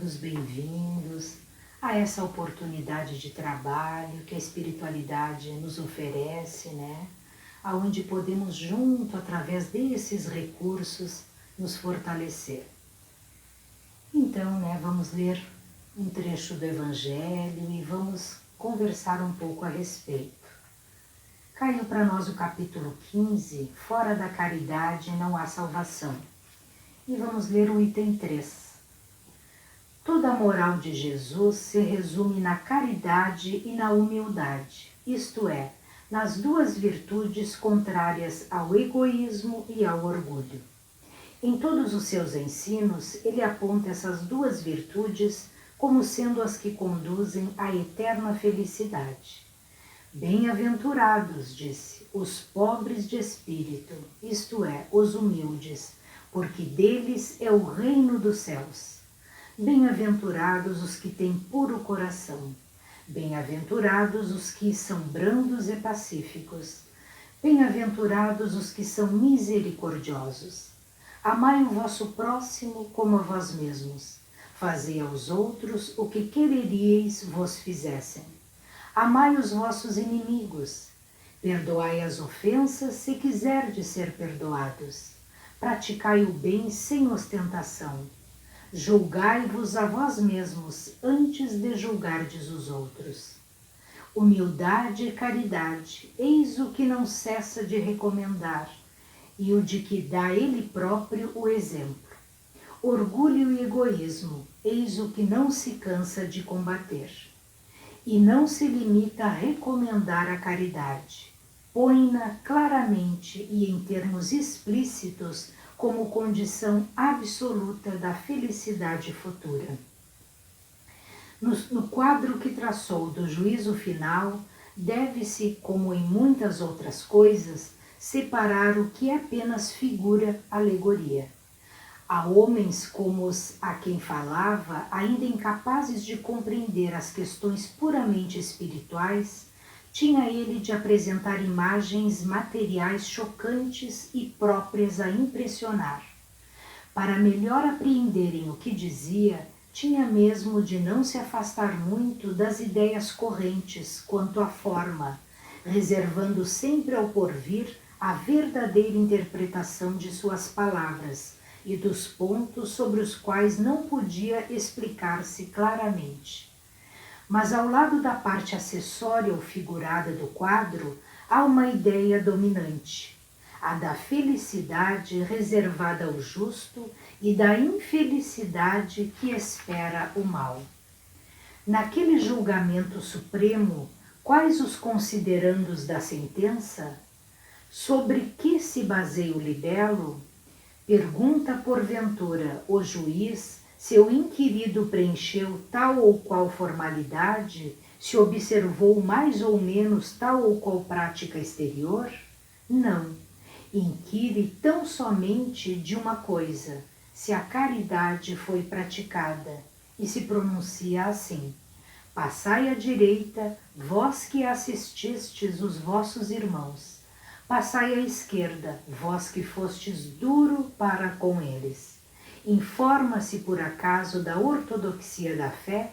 todos bem-vindos a essa oportunidade de trabalho que a espiritualidade nos oferece, né? Aonde podemos junto, através desses recursos, nos fortalecer. Então, né, vamos ler um trecho do Evangelho e vamos conversar um pouco a respeito. Caiu para nós o capítulo 15, fora da caridade não há salvação. E vamos ler o item 3. Toda a moral de Jesus se resume na caridade e na humildade, isto é, nas duas virtudes contrárias ao egoísmo e ao orgulho. Em todos os seus ensinos, ele aponta essas duas virtudes como sendo as que conduzem à eterna felicidade. Bem-aventurados, disse, os pobres de espírito, isto é, os humildes, porque deles é o reino dos céus. Bem-aventurados os que têm puro coração. Bem-aventurados os que são brandos e pacíficos. Bem-aventurados os que são misericordiosos. Amai o vosso próximo como a vós mesmos. Fazei aos outros o que quereríeis vos fizessem. Amai os vossos inimigos. Perdoai as ofensas se quiserdes ser perdoados. Praticai o bem sem ostentação. Julgai-vos a vós mesmos antes de julgardes os outros. Humildade e caridade, eis o que não cessa de recomendar, e o de que dá ele próprio o exemplo. Orgulho e egoísmo, eis o que não se cansa de combater. E não se limita a recomendar a caridade, põe-na claramente e em termos explícitos como condição absoluta da felicidade futura. No quadro que traçou do juízo final, deve-se, como em muitas outras coisas, separar o que é apenas figura, alegoria. Há homens como os a quem falava, ainda incapazes de compreender as questões puramente espirituais, tinha ele de apresentar imagens materiais chocantes e próprias a impressionar. Para melhor apreenderem o que dizia, tinha mesmo de não se afastar muito das ideias correntes quanto à forma, reservando sempre ao porvir a verdadeira interpretação de suas palavras e dos pontos sobre os quais não podia explicar-se claramente. Mas ao lado da parte acessória ou figurada do quadro, há uma ideia dominante, a da felicidade reservada ao justo e da infelicidade que espera o mal. Naquele julgamento supremo, quais os considerandos da sentença? Sobre que se baseia o libelo? Pergunta porventura o juiz se o inquirido preencheu tal ou qual formalidade, se observou mais ou menos tal ou qual prática exterior? Não. Inquire tão somente de uma coisa, se a caridade foi praticada, e se pronuncia assim: passai à direita, vós que assististes os vossos irmãos. Passai à esquerda, vós que fostes duro para com eles. Informa-se por acaso da ortodoxia da fé?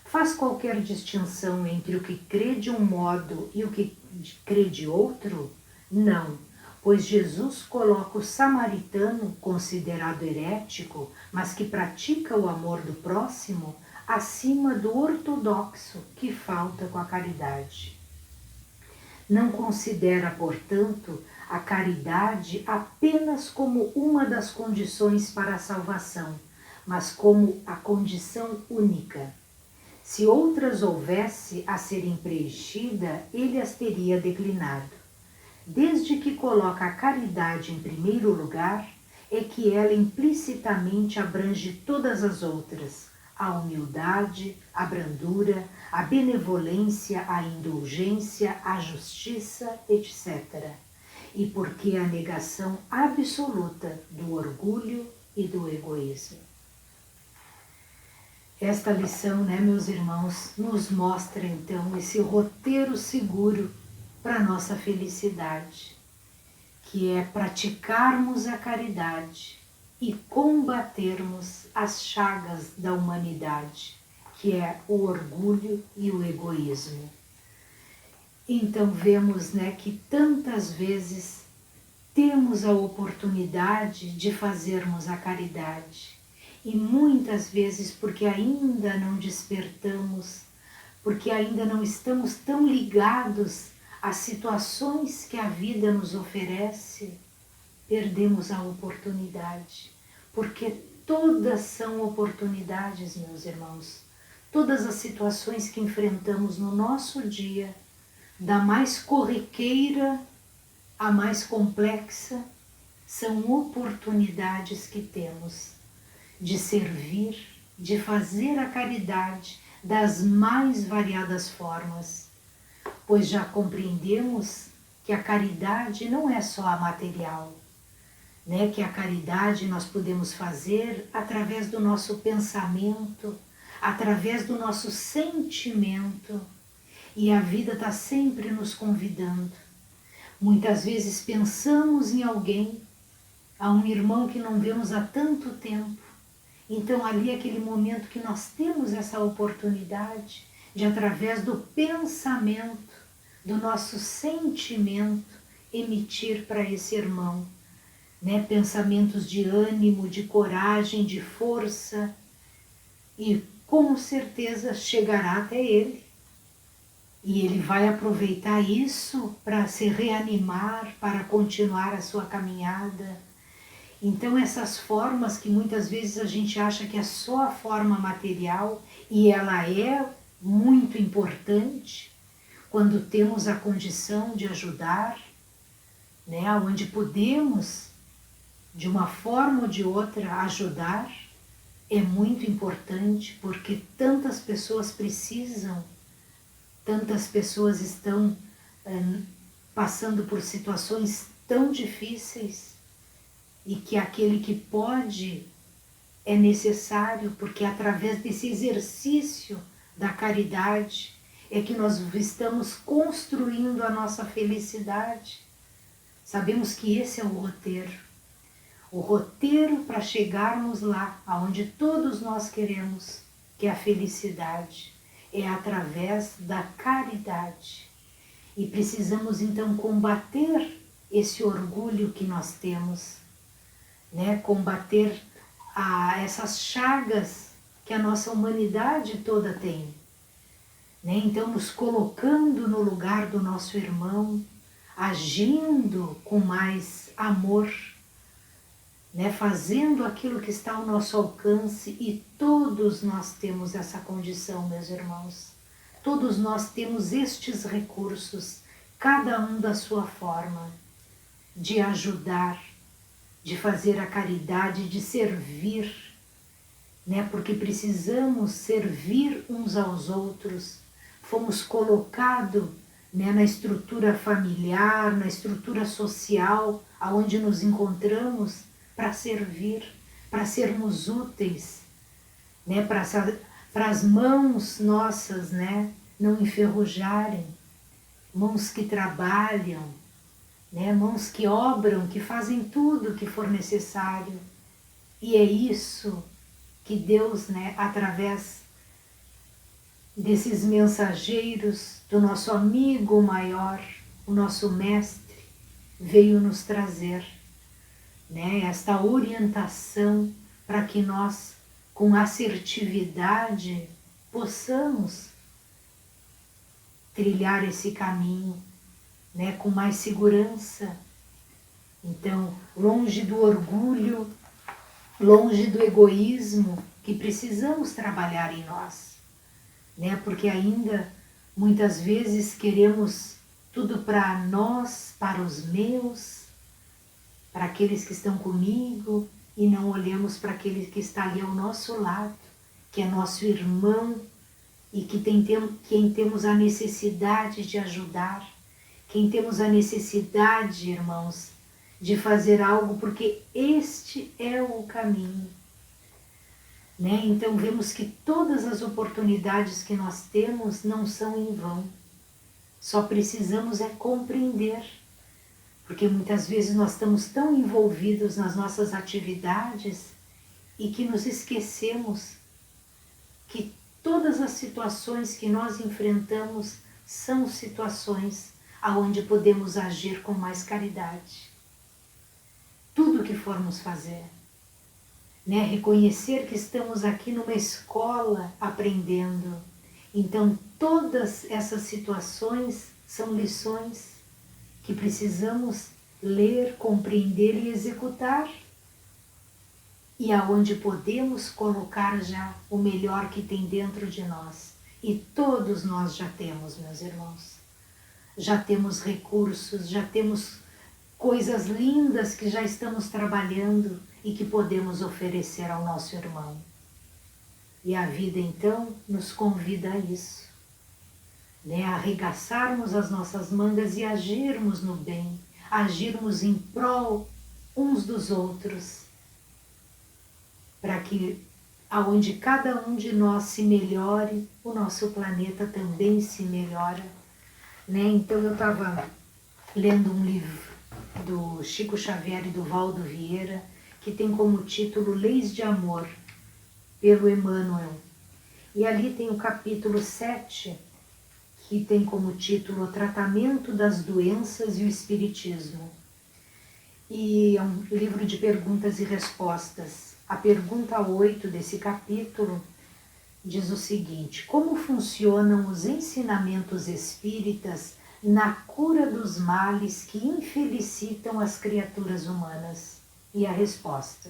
Faz qualquer distinção entre o que crê de um modo e o que crê de outro? Não, pois Jesus coloca o samaritano, considerado herético, mas que pratica o amor do próximo, acima do ortodoxo que falta com a caridade. Não considera, portanto, a caridade apenas como uma das condições para a salvação, mas como a condição única. Se outras houvesse a serem preenchidas, ele as teria declinado. Desde que coloca a caridade em primeiro lugar, é que ela implicitamente abrange todas as outras, a humildade, a brandura, a benevolência, a indulgência, a justiça, etc. E porque a negação absoluta do orgulho e do egoísmo. Esta lição, né, meus irmãos, nos mostra então esse roteiro seguro para a nossa felicidade, que é praticarmos a caridade, e combatermos as chagas da humanidade, que é o orgulho e o egoísmo. Então vemos, né, que tantas vezes temos a oportunidade de fazermos a caridade e muitas vezes porque ainda não despertamos, porque ainda não estamos tão ligados às situações que a vida nos oferece, perdemos a oportunidade, porque todas são oportunidades, meus irmãos. Todas as situações que enfrentamos no nosso dia, da mais corriqueira à mais complexa, são oportunidades que temos de servir, de fazer a caridade das mais variadas formas, pois já compreendemos que a caridade não é só a material, né? Que a caridade nós podemos fazer através do nosso pensamento, através do nosso sentimento, e a vida está sempre nos convidando. Muitas vezes pensamos em alguém, a um irmão que não vemos há tanto tempo, então ali é aquele momento que nós temos essa oportunidade de, através do pensamento, do nosso sentimento, emitir para esse irmão, né, pensamentos de ânimo, de coragem, de força, e com certeza chegará até ele. E ele vai aproveitar isso para se reanimar, para continuar a sua caminhada. Então essas formas que muitas vezes a gente acha que é só a forma material, e ela é muito importante quando temos a condição de ajudar, né, onde podemos, de uma forma ou de outra, ajudar, é muito importante, porque tantas pessoas precisam, tantas pessoas estão passando por situações tão difíceis, e que aquele que pode é necessário, porque através desse exercício da caridade é que nós estamos construindo a nossa felicidade. Sabemos que esse é o roteiro para chegarmos lá, aonde todos nós queremos, que é a felicidade, é através da caridade. E precisamos então combater esse orgulho que nós temos, né? Combater essas chagas que a nossa humanidade toda tem, né? Então nos colocando no lugar do nosso irmão, agindo com mais amor, né? Fazendo aquilo que está ao nosso alcance, e todos nós temos essa condição, meus irmãos. Todos nós temos estes recursos, cada um da sua forma, de ajudar, de fazer a caridade, de servir, né? Porque precisamos servir uns aos outros. Fomos colocados, né, na estrutura familiar, na estrutura social, aonde nos encontramos, para servir, para sermos úteis, né, para as mãos nossas, né, não enferrujarem, mãos que trabalham, né, mãos que obram, que fazem tudo o que for necessário. E é isso que Deus, né, através desses mensageiros, do nosso amigo maior, o nosso mestre, veio nos trazer, né, esta orientação para que nós, com assertividade, possamos trilhar esse caminho, né, com mais segurança. Então, longe do orgulho, longe do egoísmo, que precisamos trabalhar em nós, né, porque ainda muitas vezes queremos tudo para nós, para os meus, para aqueles que estão comigo, e não olhamos para aquele que está ali ao nosso lado, que é nosso irmão, e que quem temos a necessidade de ajudar, quem temos a necessidade, irmãos, de fazer algo, porque este é o caminho, né? Então vemos que todas as oportunidades que nós temos não são em vão, só precisamos é compreender Porque muitas vezes nós estamos tão envolvidos nas nossas atividades e que nos esquecemos que todas as situações que nós enfrentamos são situações aonde podemos agir com mais caridade. Tudo que formos fazer, né? Reconhecer que estamos aqui numa escola aprendendo. Então, todas essas situações são lições que precisamos ler, compreender e executar. E aonde podemos colocar já o melhor que tem dentro de nós. E todos nós já temos, meus irmãos. Já temos recursos, já temos coisas lindas que já estamos trabalhando e que podemos oferecer ao nosso irmão. E a vida então nos convida a isso, né? A arregaçarmos as nossas mangas e agirmos no bem, agirmos em prol uns dos outros, para que aonde cada um de nós se melhore, o nosso planeta também se melhora, né? Então eu estava lendo um livro do Chico Xavier e do Valdo Vieira, que tem como título Leis de Amor, pelo Emmanuel. E ali tem o capítulo 7, que tem como título O Tratamento das Doenças e o Espiritismo. E é um livro de perguntas e respostas. A pergunta 8 desse capítulo diz o seguinte: como funcionam os ensinamentos espíritas na cura dos males que infelicitam as criaturas humanas? E a resposta: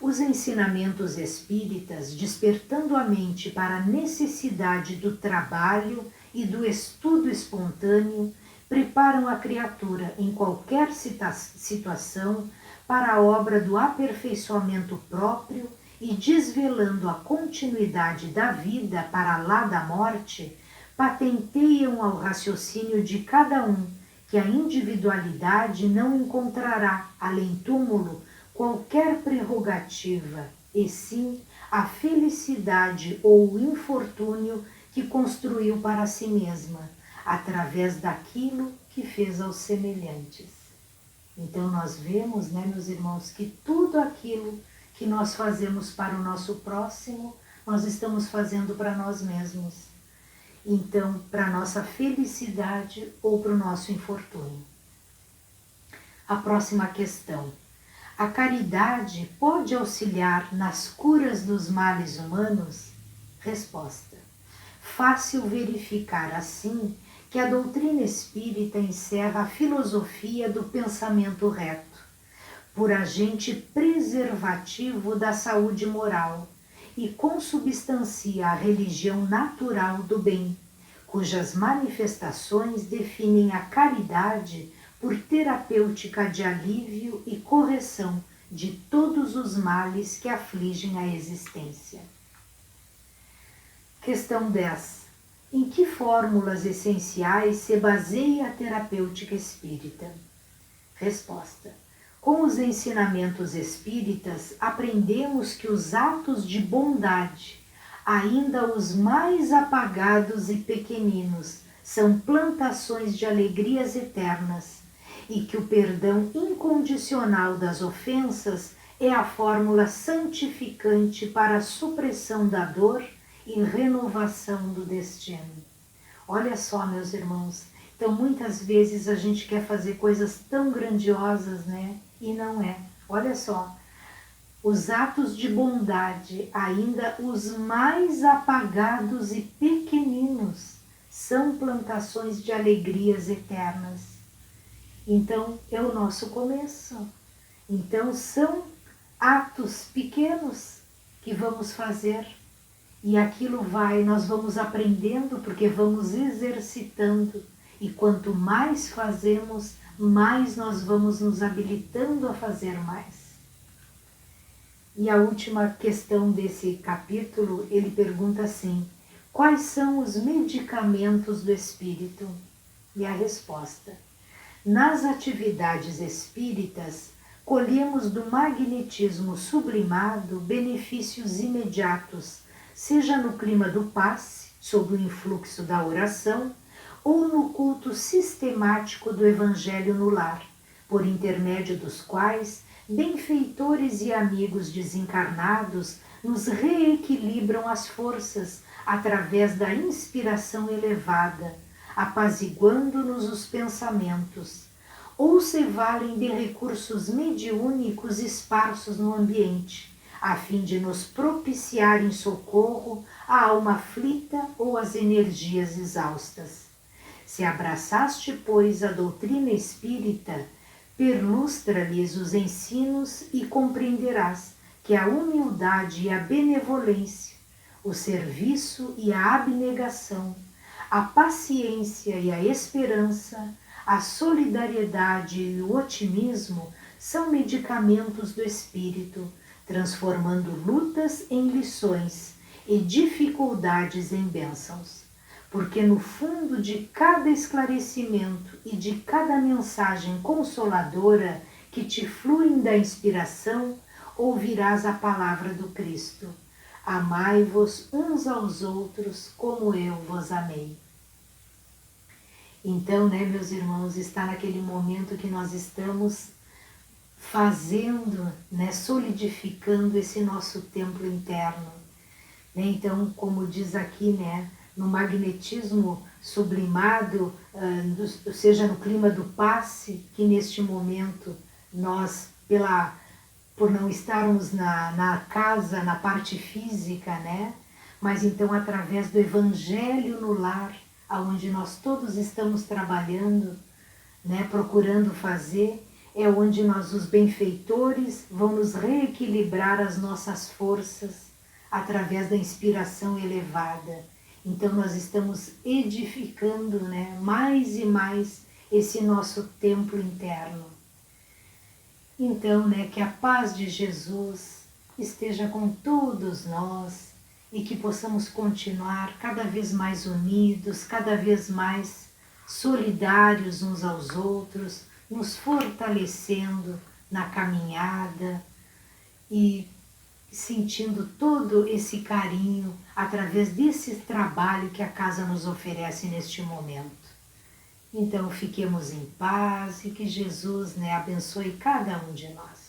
os ensinamentos espíritas, despertando a mente para a necessidade do trabalho e do estudo espontâneo, preparam a criatura em qualquer situação para a obra do aperfeiçoamento próprio e, desvelando a continuidade da vida para lá da morte, patenteiam ao raciocínio de cada um que a individualidade não encontrará, além túmulo, qualquer prerrogativa, e sim a felicidade ou o infortúnio que construiu para si mesma, através daquilo que fez aos semelhantes. Então nós vemos, né, meus irmãos, que tudo aquilo que nós fazemos para o nosso próximo, nós estamos fazendo para nós mesmos. Então, para a nossa felicidade ou para o nosso infortúnio. A próxima questão: a caridade pode auxiliar nas curas dos males humanos? Resposta: fácil verificar assim que a doutrina espírita encerra a filosofia do pensamento reto, por agente preservativo da saúde moral, e consubstancia a religião natural do bem, cujas manifestações definem a caridade por terapêutica de alívio e correção de todos os males que afligem a existência. Questão 10. Em que fórmulas essenciais se baseia a terapêutica espírita? Resposta: com os ensinamentos espíritas, aprendemos que os atos de bondade, ainda os mais apagados e pequeninos, são plantações de alegrias eternas, e que o perdão incondicional das ofensas é a fórmula santificante para a supressão da dor e renovação do destino. Olha só, meus irmãos, então muitas vezes a gente quer fazer coisas tão grandiosas, né? E não é. Olha só, os atos de bondade, ainda os mais apagados e pequeninos, são plantações de alegrias eternas. Então, é o nosso começo. Então, são atos pequenos que vamos fazer. E aquilo nós vamos aprendendo porque vamos exercitando. E quanto mais fazemos, mais nós vamos nos habilitando a fazer mais. E a última questão desse capítulo, ele pergunta assim: quais são os medicamentos do espírito? E a resposta: nas atividades espíritas, colhemos do magnetismo sublimado benefícios imediatos, seja no clima do passe, sob o influxo da oração, ou no culto sistemático do Evangelho no lar, por intermédio dos quais benfeitores e amigos desencarnados nos reequilibram as forças através da inspiração elevada, apaziguando-nos os pensamentos, ou se valem de recursos mediúnicos esparsos no ambiente, a fim de nos propiciarem socorro à alma aflita ou às energias exaustas. Se abraçaste, pois, a doutrina espírita, perlustra-lhes os ensinos e compreenderás que a humildade e a benevolência, o serviço e a abnegação, a paciência e a esperança, a solidariedade e o otimismo são medicamentos do espírito, transformando lutas em lições e dificuldades em bênçãos. Porque no fundo de cada esclarecimento e de cada mensagem consoladora que te fluem da inspiração, ouvirás a palavra do Cristo: amai-vos uns aos outros como eu vos amei. Então, meus irmãos, está naquele momento que nós estamos fazendo, solidificando esse nosso templo interno. Então, como diz aqui, no magnetismo sublimado, seja no clima do passe, que neste momento nós, por não estarmos na casa, na parte física, mas então através do Evangelho no lar, aonde nós todos estamos trabalhando, procurando fazer, é onde os benfeitores vão nos reequilibrar as nossas forças através da inspiração elevada. Então nós estamos edificando, mais e mais esse nosso templo interno. Então, que a paz de Jesus esteja com todos nós e que possamos continuar cada vez mais unidos, cada vez mais solidários uns aos outros, nos fortalecendo na caminhada e sentindo todo esse carinho através desse trabalho que a casa nos oferece neste momento. Então fiquemos em paz e que Jesus abençoe cada um de nós.